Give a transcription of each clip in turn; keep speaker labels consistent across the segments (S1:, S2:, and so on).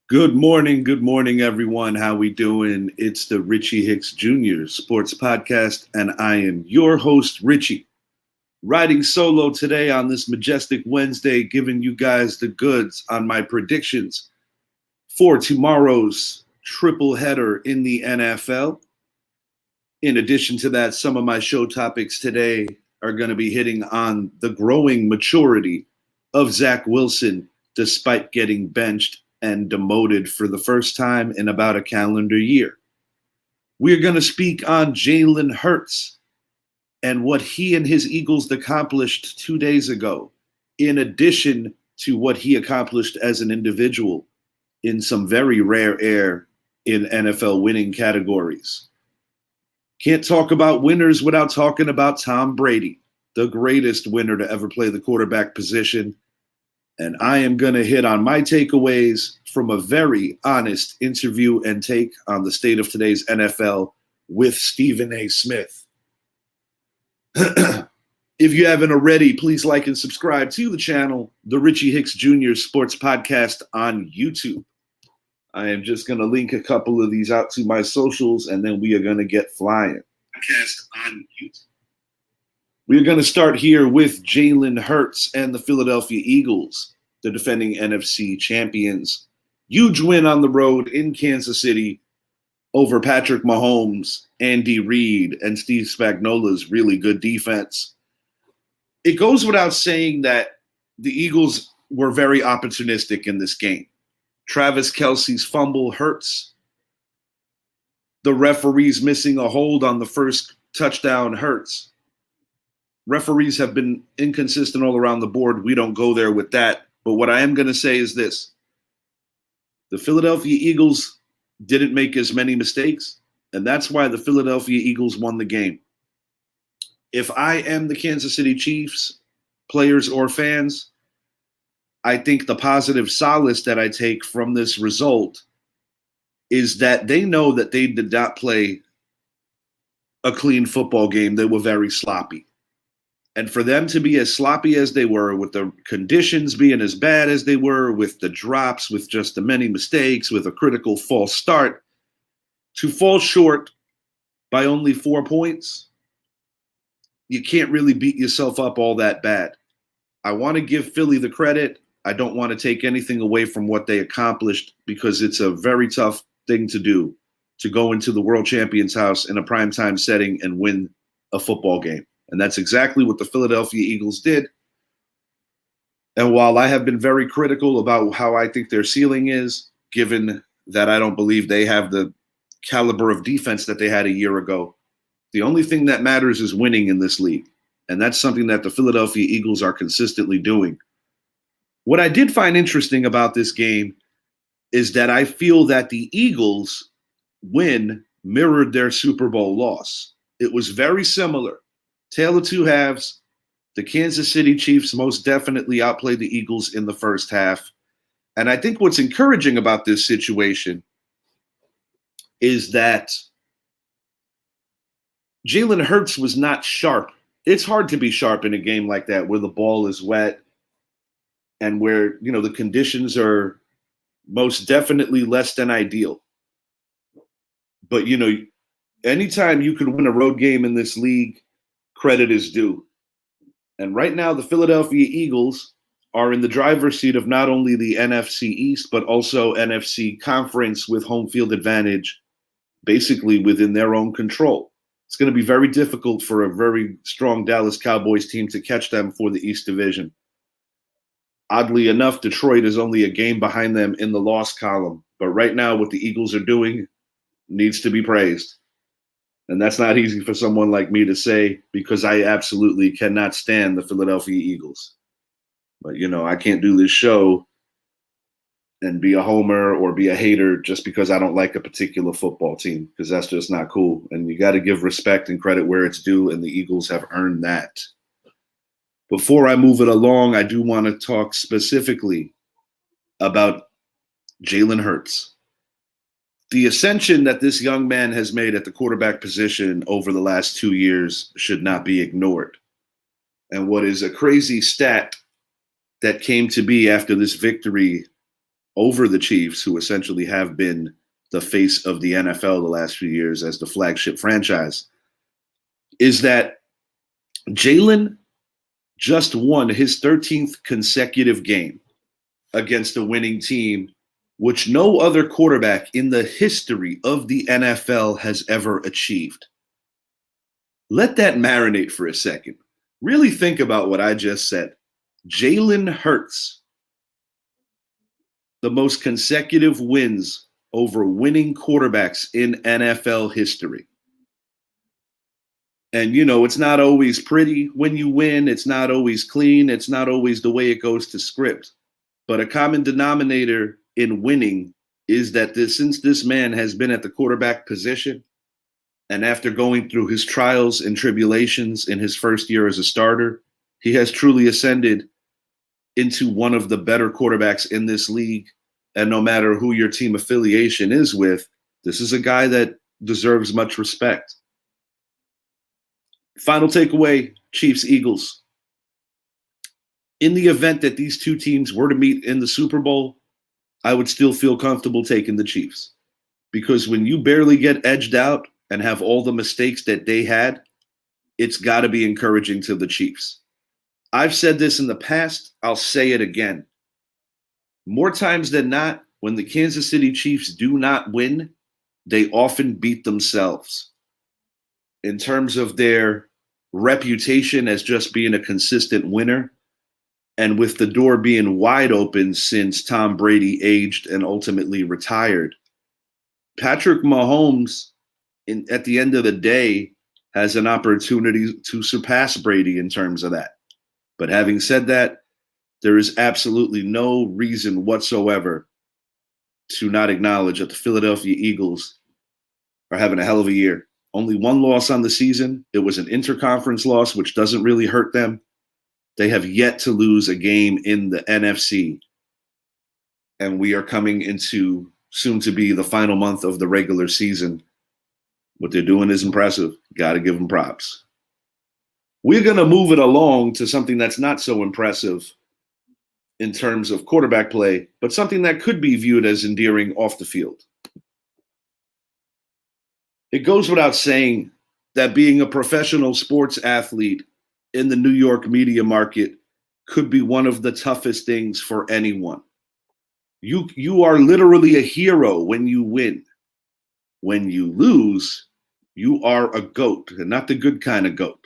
S1: Good morning, everyone. How we doing? It's the Richie Hicks Jr. Sports Podcast, and I am your host, Richie. Riding solo today on this majestic Wednesday, giving you guys the goods on my predictions for tomorrow's triple header in the NFL. In addition to that, some of my show topics today are going to be hitting on the growing maturity of Zach Wilson despite getting benched and demoted for the first time in about a calendar year. We're going to speak on Jalen Hurts and what he and his Eagles accomplished 2 days ago, in addition to what he accomplished as an individual in some very rare air in NFL winning categories. Can't talk about winners without talking about Tom Brady, the greatest winner to ever play the quarterback position. And I am going to hit on my takeaways from a very honest interview and take on the state of today's NFL with Stephen A. Smith. If you haven't already, please like and subscribe to the channel, the Richie Hicks Jr. Sports Podcast on YouTube. I am just going to link a couple of these out to my socials, and then we are going to get flying. Podcast on YouTube. We're going to start here with Jalen Hurts and the Philadelphia Eagles, the defending NFC champions. Huge win on the road in Kansas City over Patrick Mahomes, Andy Reid, and Steve Spagnuolo's really good defense. It goes without saying that the Eagles were very opportunistic in this game. Travis Kelce's fumble hurts. The referees missing a hold on the first touchdown hurts. Referees have been inconsistent all around the board. We don't go there with that. But what I am going to say is this. The Philadelphia Eagles didn't make as many mistakes, and that's why the Philadelphia Eagles won the game. If I am the Kansas City Chiefs, players or fans, I think the positive solace that I take from this result is that they know that they did not play a clean football game. They were very sloppy. And for them to be as sloppy as they were, with the conditions being as bad as they were, with the drops, with just the many mistakes, with a critical false start, to fall short by only 4 points, you can't really beat yourself up all that bad. I want to give Philly the credit. I don't want to take anything away from what they accomplished, because it's a very tough thing to do, to go into the world champion's house in a primetime setting and win a football game. And that's exactly what the Philadelphia Eagles did. And while I have been very critical about how I think their ceiling is, given that I don't believe they have the caliber of defense that they had a year ago, the only thing that matters is winning in this league. And that's something that the Philadelphia Eagles are consistently doing. What I did find interesting about this game is that I feel that the Eagles' win mirrored their Super Bowl loss. It was very similar. Tale of two halves. The Kansas City Chiefs most definitely outplayed the Eagles in the first half. And I think what's encouraging about this situation is that Jalen Hurts was not sharp. It's hard to be sharp in a game like that where the ball is wet and where, the conditions are most definitely less than ideal. But, anytime you can win a road game in this league, credit is due. And right now, the Philadelphia Eagles are in the driver's seat of not only the NFC East, but also NFC Conference with home field advantage, basically within their own control. It's going to be very difficult for a very strong Dallas Cowboys team to catch them for the East Division. Oddly enough, Detroit is only a game behind them in the loss column. But right now, what the Eagles are doing needs to be praised. And that's not easy for someone like me to say, because I absolutely cannot stand the Philadelphia Eagles. But, I can't do this show and be a homer or be a hater just because I don't like a particular football team, because that's just not cool. And you got to give respect and credit where it's due, and the Eagles have earned that. Before I move it along, I do want to talk specifically about Jalen Hurts. The ascension that this young man has made at the quarterback position over the last 2 years should not be ignored. And what is a crazy stat that came to be after this victory over the Chiefs, who essentially have been the face of the NFL the last few years as the flagship franchise, is that Jalen just won his 13th consecutive game against a winning team, which no other quarterback in the history of the NFL has ever achieved. Let that marinate for a second. Really think about what I just said. Jalen Hurts, the most consecutive wins over winning quarterbacks in NFL history. And, it's not always pretty when you win. It's not always clean. It's not always the way it goes to script. But a common denominator in winning is that since this man has been at the quarterback position, and after going through his trials and tribulations in his first year as a starter, he has truly ascended into one of the better quarterbacks in this league. And no matter who your team affiliation is with, this is a guy that deserves much respect. Final takeaway, Chiefs, Eagles. In the event that these two teams were to meet in the Super Bowl, I would still feel comfortable taking the Chiefs. Because when you barely get edged out and have all the mistakes that they had, it's got to be encouraging to the Chiefs. I've said this in the past, I'll say it again. More times than not, when the Kansas City Chiefs do not win, they often beat themselves. In terms of their reputation as just being a consistent winner, and with the door being wide open since Tom Brady aged and ultimately retired, Patrick Mahomes, at the end of the day, has an opportunity to surpass Brady in terms of that. But having said that, there is absolutely no reason whatsoever to not acknowledge that the Philadelphia Eagles are having a hell of a year. Only one loss on the season. It was an interconference loss, which doesn't really hurt them. They have yet to lose a game in the NFC. And we are coming into soon to be the final month of the regular season. What they're doing is impressive. Got to give them props. We're going to move it along to something that's not so impressive in terms of quarterback play, but something that could be viewed as endearing off the field. It goes without saying that being a professional sports athlete in the New York media market could be one of the toughest things for anyone. You are literally a hero when you win. When you lose, you are a goat, and not the good kind of goat.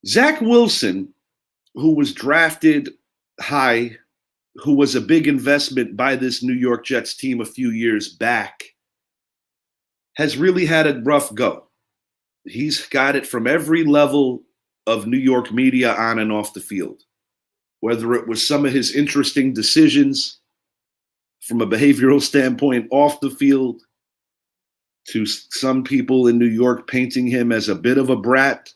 S1: Zach Wilson, who was drafted high, who was a big investment by this New York Jets team a few years back, has really had a rough go. He's got it from every level of New York media on and off the field, whether it was some of his interesting decisions from a behavioral standpoint off the field, to some people in New York painting him as a bit of a brat,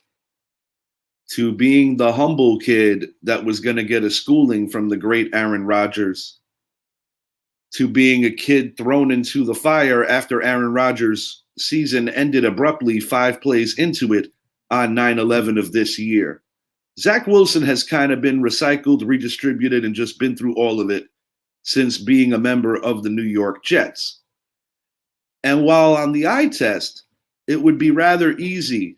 S1: to being the humble kid that was going to get a schooling from the great Aaron Rodgers, to being a kid thrown into the fire after Aaron Rodgers' season ended abruptly 5 plays into it on 9/11 of this year. Zach Wilson has kind of been recycled, redistributed, and just been through all of it since being a member of the New York Jets. And while on the eye test, it would be rather easy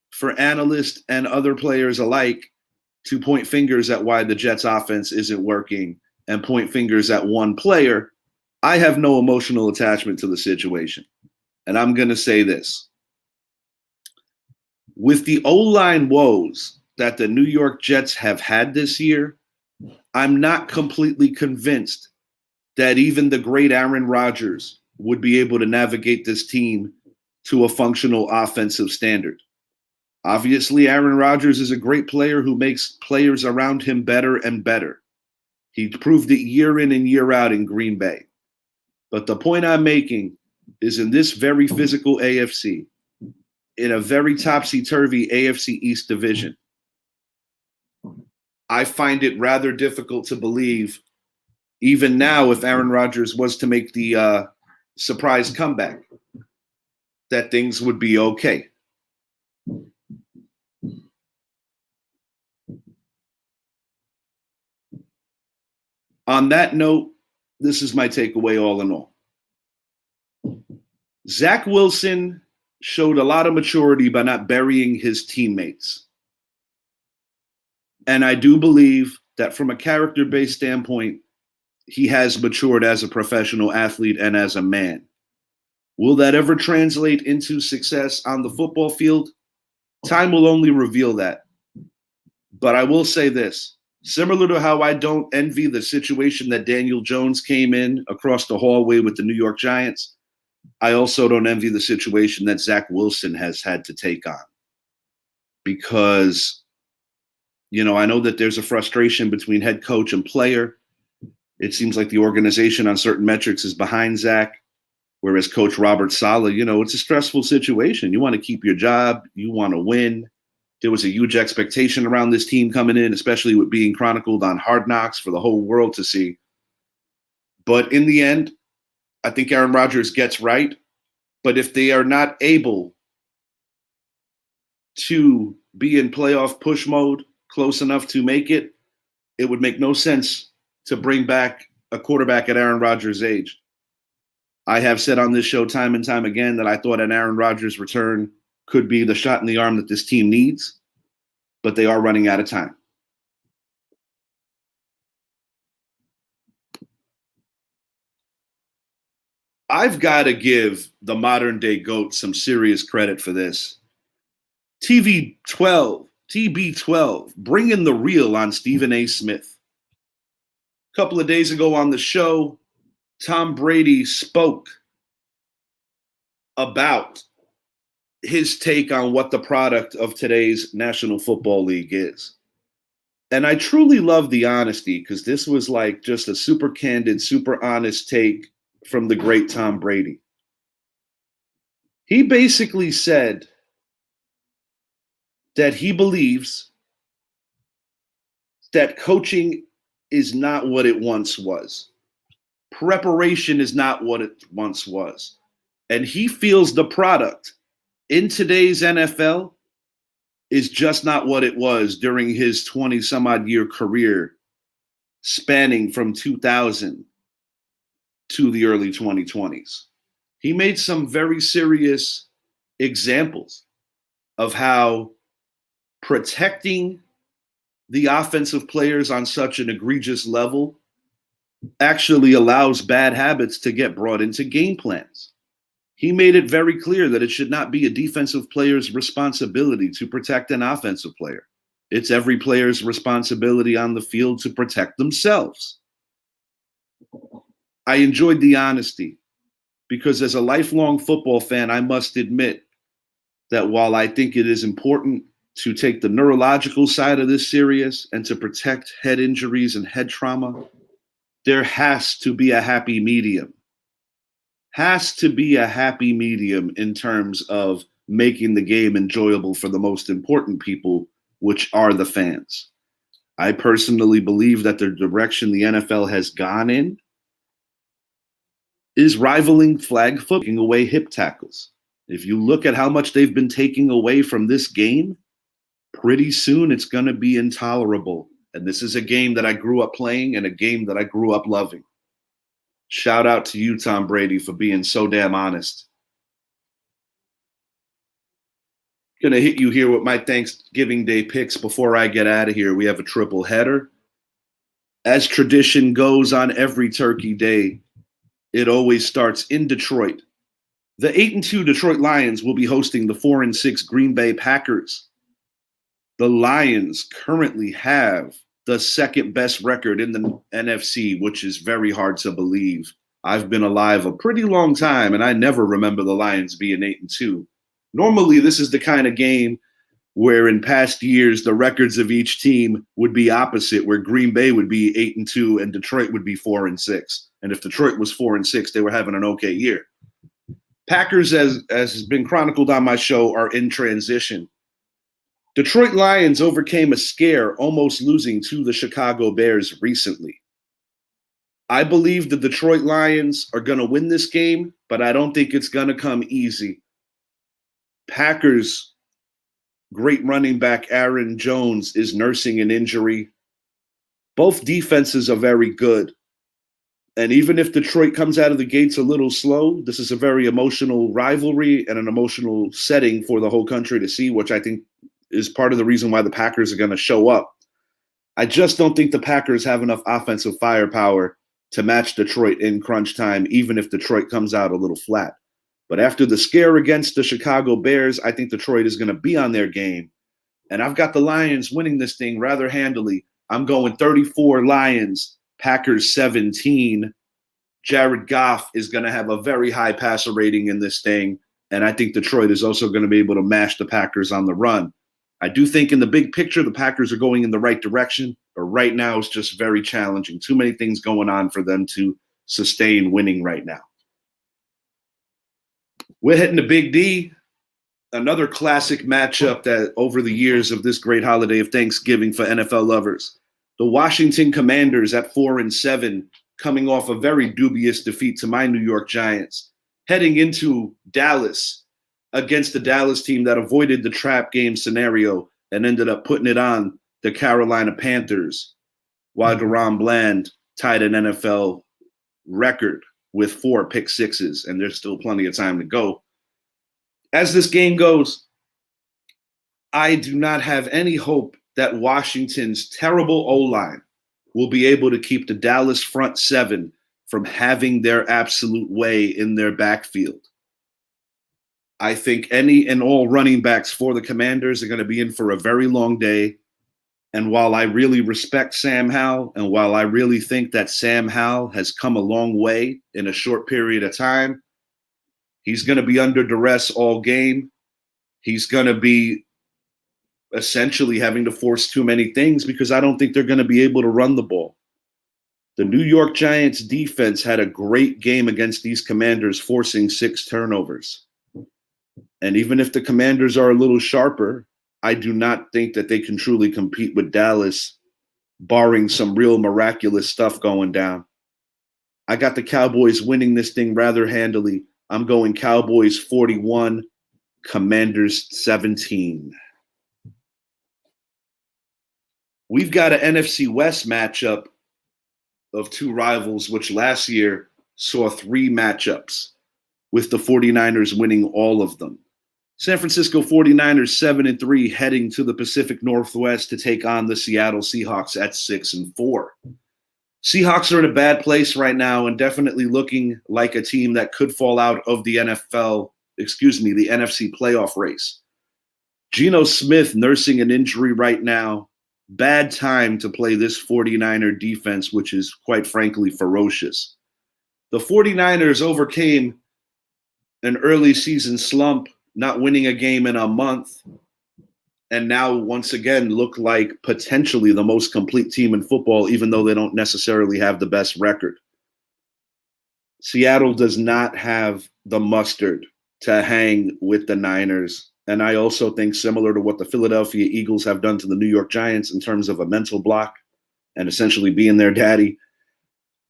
S1: for analysts and other players alike to point fingers at why the Jets offense isn't working and point fingers at one player, I have no emotional attachment to the situation. And I'm going to say this. With the O-line woes that the New York Jets have had this year, I'm not completely convinced that even the great Aaron Rodgers would be able to navigate this team to a functional offensive standard. Obviously, Aaron Rodgers is a great player who makes players around him better and better. He proved it year in and year out in Green Bay. But the point I'm making is in this very physical AFC, in a very topsy-turvy AFC East division, I find it rather difficult to believe, even now, if Aaron Rodgers was to make the surprise comeback, that things would be okay. On that note, this is my takeaway all in all. Zach Wilson showed a lot of maturity by not burying his teammates. And I do believe that from a character-based standpoint, he has matured as a professional athlete and as a man. Will that ever translate into success on the football field? Time will only reveal that. But I will say this, similar to how I don't envy the situation that Daniel Jones came in across the hallway with the New York Giants, I also don't envy the situation that Zach Wilson has had to take on. Because, I know that there's a frustration between head coach and player. It seems like the organization on certain metrics is behind Zach, whereas Coach Robert Saleh, it's a stressful situation. You want to keep your job. You want to win. There was a huge expectation around this team coming in, especially with being chronicled on Hard Knocks for the whole world to see. But in the end, I think Aaron Rodgers gets right. But if they are not able to be in playoff push mode close enough to make it, it would make no sense to bring back a quarterback at Aaron Rodgers' age. I have said on this show time and time again that I thought an Aaron Rodgers return could be the shot in the arm that this team needs, but they are running out of time. I've got to give the modern day GOAT some serious credit for this. TB12, bringing the real on Stephen A. Smith. A couple of days ago on the show, Tom Brady spoke about his take on what the product of today's National Football League is. And I truly love the honesty, because this was like just a super candid, super honest take from the great Tom Brady. He basically said that he believes that coaching is not what it once was. Preparation is not what it once was. And he feels the product in today's NFL is just not what it was during his 20-some-odd year career, spanning from 2000 to the early 2020s. He made some very serious examples of how protecting the offensive players on such an egregious level actually allows bad habits to get brought into game plans. He made it very clear that it should not be a defensive player's responsibility to protect an offensive player. It's every player's responsibility on the field to protect themselves. I enjoyed the honesty, because as a lifelong football fan, I must admit that while I think it is important to take the neurological side of this serious and to protect head injuries and head trauma, there has to be a happy medium. Has to be a happy medium in terms of making the game enjoyable for the most important people, which are the fans. I personally believe that the direction the NFL has gone in is rivaling flag football, taking away hip tackles. If you look at how much they've been taking away from this game, pretty soon it's going to be intolerable. And this is a game that I grew up playing and a game that I grew up loving. Shout out to you, Tom Brady, for being so damn honest. Gonna hit you here with my Thanksgiving Day picks before I get out of here. We have a triple header. As tradition goes on every Turkey Day, it always starts in Detroit. The 8-2 Detroit Lions will be hosting the 4-6 Green Bay Packers. The Lions currently have the second best record in the NFC, which is very hard to believe. I've been alive a pretty long time, and I never remember the Lions being 8-2. Normally, this is the kind of game where in past years, the records of each team would be opposite, where Green Bay would be 8-2 and Detroit would be 4-6. And if Detroit was 4-6, they were having an okay year. Packers, as has been chronicled on my show, are in transition. Detroit Lions overcame a scare, almost losing to the Chicago Bears recently. I believe the Detroit Lions are going to win this game, but I don't think it's going to come easy. Packers' great running back Aaron Jones is nursing an injury. Both defenses are very good. And even if Detroit comes out of the gates a little slow, this is a very emotional rivalry and an emotional setting for the whole country to see, which I think is part of the reason why the Packers are going to show up. I just don't think the Packers have enough offensive firepower to match Detroit in crunch time, even if Detroit comes out a little flat. But after the scare against the Chicago Bears, I think Detroit is going to be on their game. And I've got the Lions winning this thing rather handily. I'm going 34 Lions, Packers 17. Jared Goff is going to have a very high passer rating in this thing. And I think Detroit is also going to be able to mash the Packers on the run. I do think in the big picture, the Packers are going in the right direction. But right now, it's just very challenging. Too many things going on for them to sustain winning right now. We're heading to Big D. Another classic matchup that over the years of this great holiday of Thanksgiving for NFL lovers. The Washington Commanders at 4-7, coming off a very dubious defeat to my New York Giants, heading into Dallas against the Dallas team that avoided the trap game scenario and ended up putting it on the Carolina Panthers, while DeRon Bland tied an NFL record with 4 pick sixes, and there's still plenty of time to go. As this game goes, I do not have any hope that Washington's terrible O-line will be able to keep the Dallas front seven from having their absolute way in their backfield. I think any and all running backs for the Commanders are going to be in for a very long day. And while I really respect Sam Howell, and while I really think that Sam Howell has come a long way in a short period of time, he's going to be under duress all game. He's going to be essentially having to force too many things because I don't think they're going to be able to run the ball. The New York Giants defense had a great game against these Commanders, forcing 6 turnovers. And even if the Commanders are a little sharper, I do not think that they can truly compete with Dallas, barring some real miraculous stuff going down. I got the Cowboys winning this thing rather handily. I'm going Cowboys 41, Commanders 17. We've got an NFC West matchup of 2 rivals, which last year saw 3 matchups, with the 49ers winning all of them. San Francisco 49ers 7-3, heading to the Pacific Northwest to take on the Seattle Seahawks at 6-4. Seahawks are in a bad place right now and definitely looking like a team that could fall out of the NFC playoff race. Geno Smith nursing an injury right now. Bad time to play this 49er defense, which is quite frankly ferocious. The 49ers overcame an early season slump, not winning a game in a month, and now once again look like potentially the most complete team in football, even though they don't necessarily have the best record. Seattle does not have the mustard to hang with the Niners. And I also think similar to what the Philadelphia Eagles have done to the New York Giants in terms of a mental block and essentially being their daddy,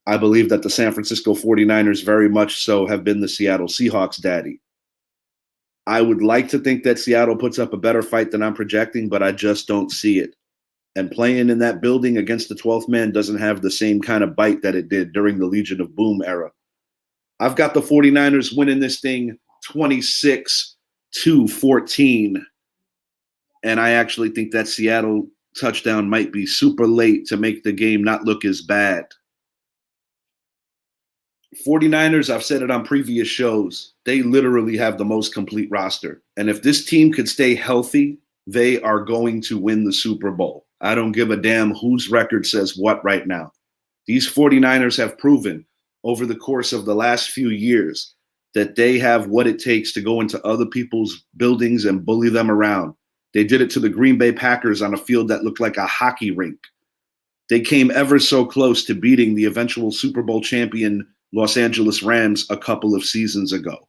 S1: I believe that the San Francisco 49ers very much so have been the Seattle Seahawks daddy. I would like to think that Seattle puts up a better fight than I'm projecting, but I just don't see it. And playing in that building against the 12th man doesn't have the same kind of bite that it did during the Legion of Boom era. I've got the 49ers winning this thing 26-14. And I actually think that Seattle touchdown might be super late to make the game not look as bad. 49ers, I've said it on previous shows, they literally have the most complete roster. And if this team could stay healthy, they are going to win the Super Bowl. I don't give a damn whose record says what right now. These 49ers have proven over the course of the last few years that they have what it takes to go into other people's buildings and bully them around. They did it to the Green Bay Packers on a field that looked like a hockey rink. They came ever so close to beating the eventual Super Bowl champion Los Angeles Rams a couple of seasons ago.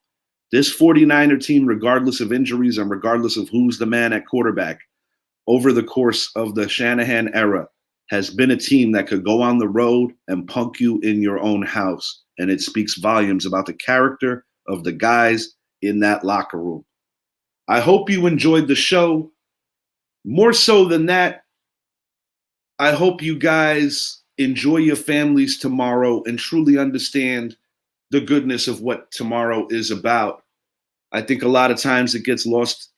S1: This 49er team, regardless of injuries and regardless of who's the man at quarterback, over the course of the Shanahan era, has been a team that could go on the road and punk you in your own house. And it speaks volumes about the character of the guys in that locker room. I hope you enjoyed the show. More so than that, I hope you guys enjoy your families tomorrow, and truly understand the goodness of what tomorrow is about. I think a lot of times it gets lost,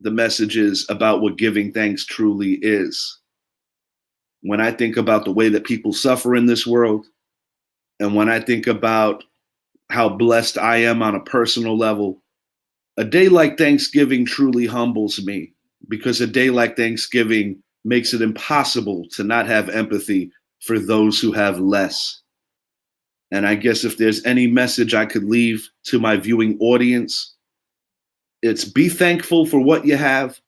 S1: the messages about what giving thanks truly is. When I think about the way that people suffer in this world, and when I think about how blessed I am on a personal level, a day like Thanksgiving truly humbles me, because a day like Thanksgiving makes it impossible to not have empathy for those who have less. And I guess if there's any message I could leave to my viewing audience, it's be thankful for what you have.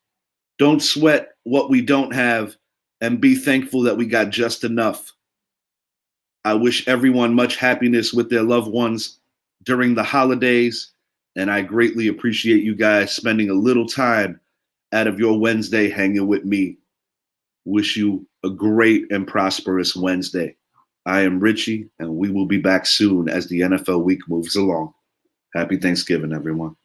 S1: Don't sweat what we don't have, and be thankful that we got just enough. I wish everyone much happiness with their loved ones during the holidays, and I greatly appreciate you guys spending a little time out of your Wednesday hanging with me. Wish you a great and prosperous Wednesday. I am Richie, and we will be back soon as the NFL week moves along. Happy Thanksgiving, everyone.